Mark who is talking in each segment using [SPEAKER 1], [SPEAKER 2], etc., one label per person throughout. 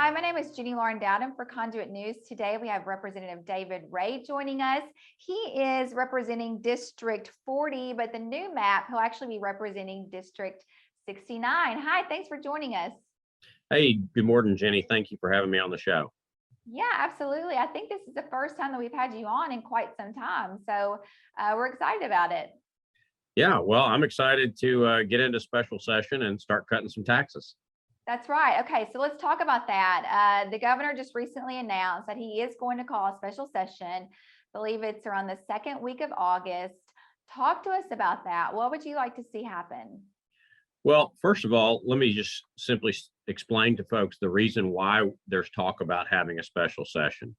[SPEAKER 1] Hi, my name is Jenny Lauren Dowden for Conduit News. Today we have Representative David Ray joining us. He is representing District 40, but the new map, he'll actually be representing District 69. Hi, thanks for joining us.
[SPEAKER 2] Hey, good morning, Jenny. Thank you for having me on the show.
[SPEAKER 1] Yeah, absolutely. I think this is the first time that we've had you on in quite some time, so we're excited about it.
[SPEAKER 2] Yeah, well, I'm excited to get into special session and start cutting some taxes.
[SPEAKER 1] That's right. Okay, so let's talk about that. The governor just recently announced that he is going to call a special session. I believe it's around the second week of August. Talk to us about that. What would you like to see happen?
[SPEAKER 2] Well, first of all, let me just simply explain to folks the reason why there's talk about having a special session.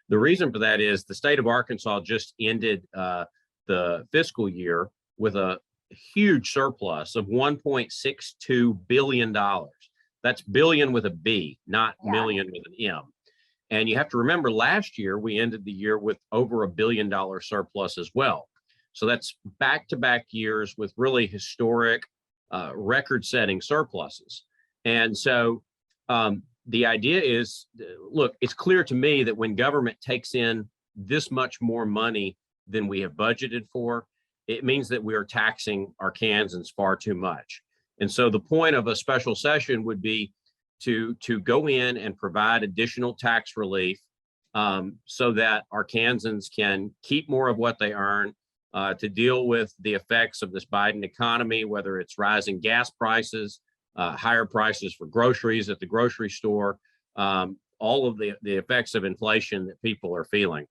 [SPEAKER 2] The reason for that is the state of Arkansas just ended the fiscal year with a huge surplus of $1.62 billion. That's billion with a B, not million with an M. And you have to remember last year, we ended the year with over $1 billion surplus as well. So that's back-to-back years with really historic record-setting surpluses. And so the idea is, look, it's clear to me that when government takes in this much more money than we have budgeted for, it means that we are taxing Arkansans far too much. And so the point of a special session would be to go in and provide additional tax relief so that Arkansans can keep more of what they earn, to deal with the effects of this Biden economy, whether it's rising gas prices, higher prices for groceries at the grocery store, all of the effects of inflation that people are feeling.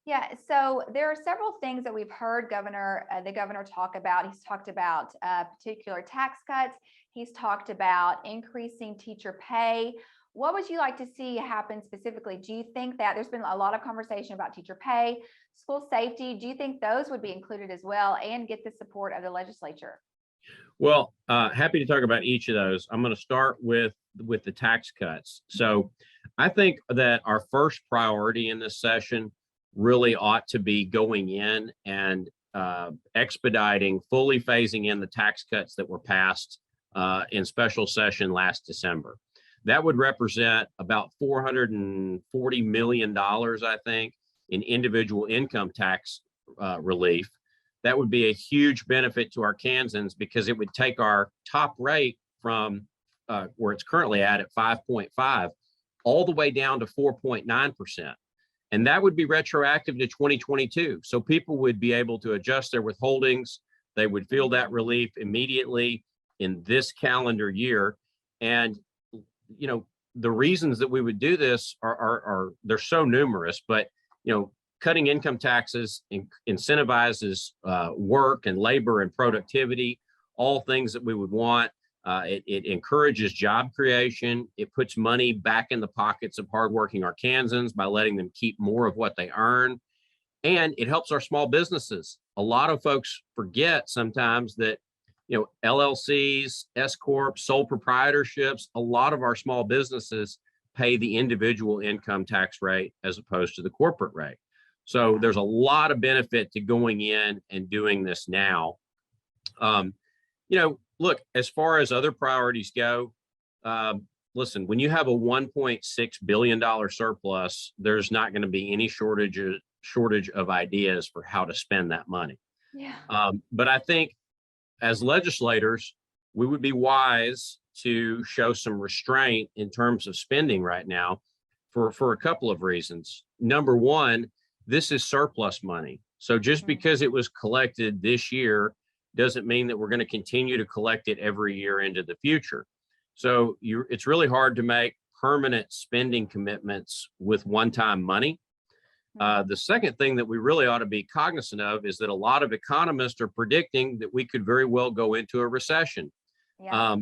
[SPEAKER 1] Yeah, so there are several things that we've heard the governor talk about. He's talked about particular tax cuts. He's talked about increasing teacher pay. What would you like to see happen specifically? Do you think that there's been a lot of conversation about teacher pay, school safety? Do you think those would be included as well and get the support of the legislature?
[SPEAKER 2] Well, happy to talk about each of those. I'm going to start with the tax cuts. So I think that our first priority in this session really ought to be going in and expediting, fully phasing in the tax cuts that were passed in special session last December. That would represent about $440 million, I think, in individual income tax relief. That would be a huge benefit to Arkansans because it would take our top rate from where it's currently at 5.5 all the way down to 4.9%. And that would be retroactive to 2022. So people would be able to adjust their withholdings. They would feel that relief immediately in this calendar year. And, you know, the reasons that we would do this are they're so numerous, but, you know, cutting income taxes incentivizes work and labor and productivity, all things that we would want. It encourages job creation. It puts money back in the pockets of hardworking Arkansans by letting them keep more of what they earn. And it helps our small businesses. A lot of folks forget sometimes that, you know, LLCs, S Corps, sole proprietorships, a lot of our small businesses pay the individual income tax rate as opposed to the corporate rate. So there's a lot of benefit to going in and doing this now. You know, look, as far as other priorities go, listen, when you have a $1.6 billion surplus, there's not going to be any shortage of ideas for how to spend that money.
[SPEAKER 1] Yeah.
[SPEAKER 2] But I think as legislators, we would be wise to show some restraint in terms of spending right now for a couple of reasons. Number one, this is surplus money. So just because it was collected this year doesn't mean that we're going to continue to collect it every year into the future. So it's really hard to make permanent spending commitments with one-time money. The second thing that we really ought to be cognizant of is that a lot of economists are predicting that we could very well go into a recession.
[SPEAKER 1] Yeah.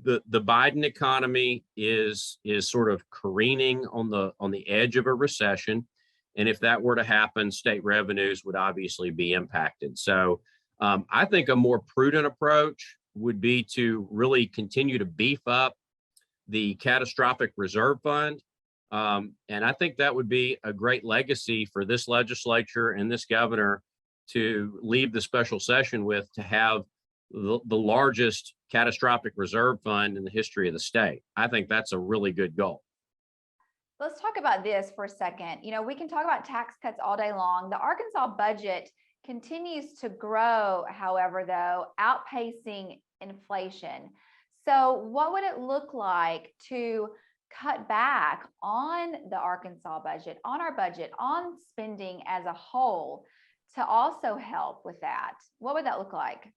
[SPEAKER 2] The Biden economy is sort of careening on the edge of a recession. And if that were to happen, state revenues would obviously be impacted. So I think a more prudent approach would be to really continue to beef up the catastrophic reserve fund. And I think that would be a great legacy for this legislature and this governor to leave the special session with, to have the largest catastrophic reserve fund in the history of the state. I think that's a really good goal.
[SPEAKER 1] Let's talk about this for a second. We can talk about tax cuts all day long. The Arkansas budget continues to grow, however, though, outpacing inflation. So what would it look like to cut back on the Arkansas budget, on our budget, on spending as a whole to also help with that? What would that look like?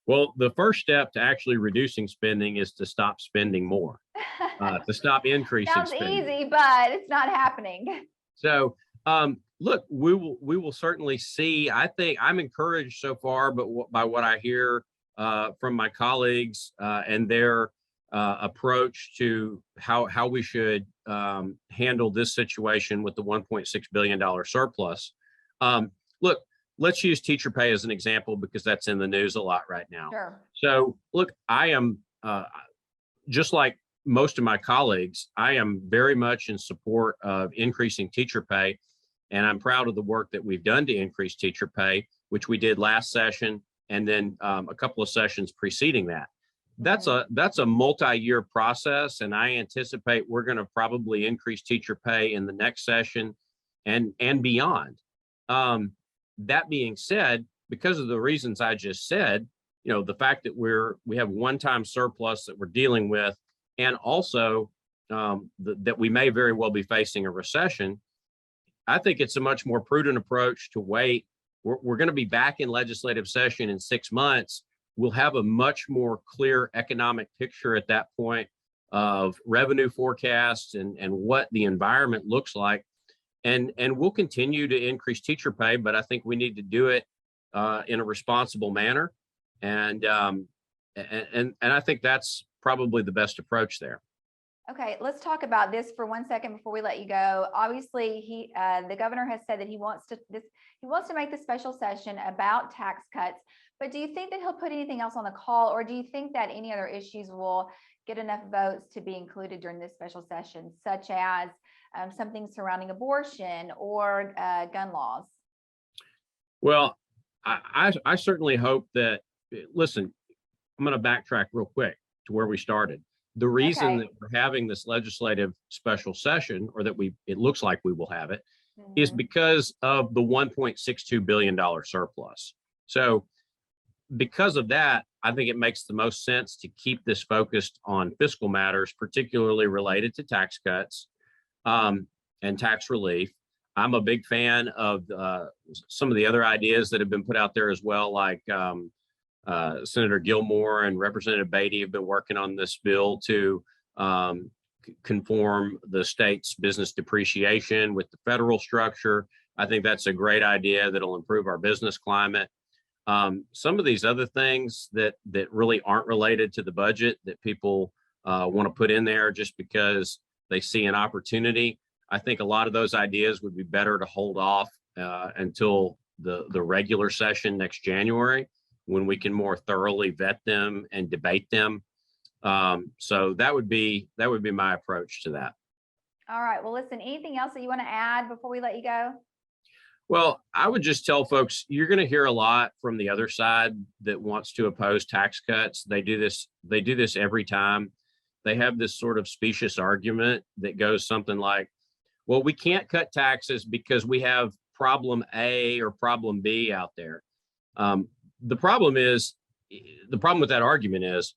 [SPEAKER 2] Well, the first step to actually reducing spending is to stop spending more, to stop increasing
[SPEAKER 1] Sounds
[SPEAKER 2] spending.
[SPEAKER 1] easy, but it's not happening.
[SPEAKER 2] So, look, we will certainly see. I think I'm encouraged so far, but by what I hear from my colleagues and their approach to how we should handle this situation with the $1.6 billion surplus. Look, let's use teacher pay as an example because that's in the news a lot right now.
[SPEAKER 1] Sure.
[SPEAKER 2] So, look, I am just like most of my colleagues, I am very much in support of increasing teacher pay. And I'm proud of the work that we've done to increase teacher pay, which we did last session and then a couple of sessions preceding that. That's a multi-year process, and I anticipate we're going to probably increase teacher pay in the next session and beyond. That being said, because of the reasons I just said, the fact that we have one-time surplus that we're dealing with, and also that we may very well be facing a recession, I think it's a much more prudent approach to wait. We're going to be back in legislative session in 6 months. We'll have a much more clear economic picture at that point of revenue forecasts and what the environment looks like. And we'll continue to increase teacher pay, but I think we need to do it in a responsible manner. And I think that's probably the best approach there.
[SPEAKER 1] Okay, let's talk about this for 1 second before we let you go. Obviously, the governor has said that he wants to make the special session about tax cuts. But do you think that he'll put anything else on the call, or do you think that any other issues will get enough votes to be included during this special session, such as something surrounding abortion or gun laws?
[SPEAKER 2] Well, I certainly hope that, listen, I'm going to backtrack real quick to where we started. The reason that we're having this legislative special session, or that it looks like we will have it, is because of the $1.62 billion surplus. So because of that, I think it makes the most sense to keep this focused on fiscal matters, particularly related to tax cuts and tax relief. I'm a big fan of some of the other ideas that have been put out there as well, like Senator Gilmore and Representative Beatty have been working on this bill to conform the state's business depreciation with the federal structure. I think that's a great idea that'll improve our business climate. Some of these other things that really aren't related to the budget that people want to put in there just because they see an opportunity, I think a lot of those ideas would be better to hold off until the regular session next January, when we can more thoroughly vet them and debate them. So that would be my approach to that.
[SPEAKER 1] All right. Well, listen, anything else that you want to add before we let you go?
[SPEAKER 2] Well, I would just tell folks, you're going to hear a lot from the other side that wants to oppose tax cuts. They do this every time. They have this sort of specious argument that goes something like, well, we can't cut taxes because we have problem A or problem B out there. The problem with that argument is,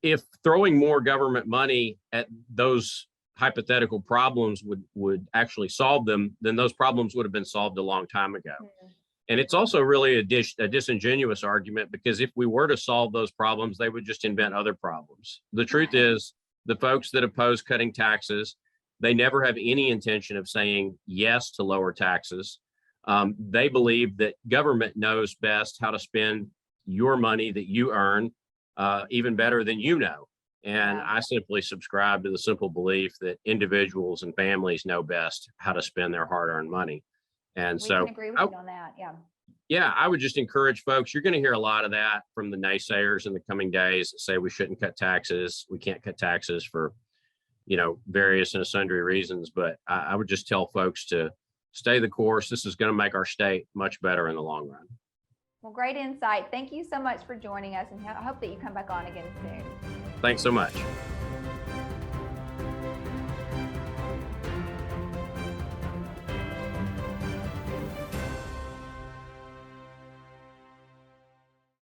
[SPEAKER 2] if throwing more government money at those hypothetical problems would actually solve them, then those problems would have been solved a long time ago. And it's also really a disingenuous argument, because if we were to solve those problems, they would just invent other problems. The truth is, the folks that oppose cutting taxes, they never have any intention of saying yes to lower taxes. They believe that government knows best how to spend your money that you earn even better than you know. And I simply subscribe to the simple belief that individuals and families know best how to spend their hard-earned money. And so
[SPEAKER 1] we can agree with you on that.
[SPEAKER 2] Yeah, I would just encourage folks. You're going to hear a lot of that from the naysayers in the coming days that say we shouldn't cut taxes. We can't cut taxes for, various and sundry reasons. But I would just tell folks to stay the course. This is going to make our state much better in the long run.
[SPEAKER 1] Well, great insight. Thank you so much for joining us, and I hope that you come back on again soon.
[SPEAKER 2] Thanks so much.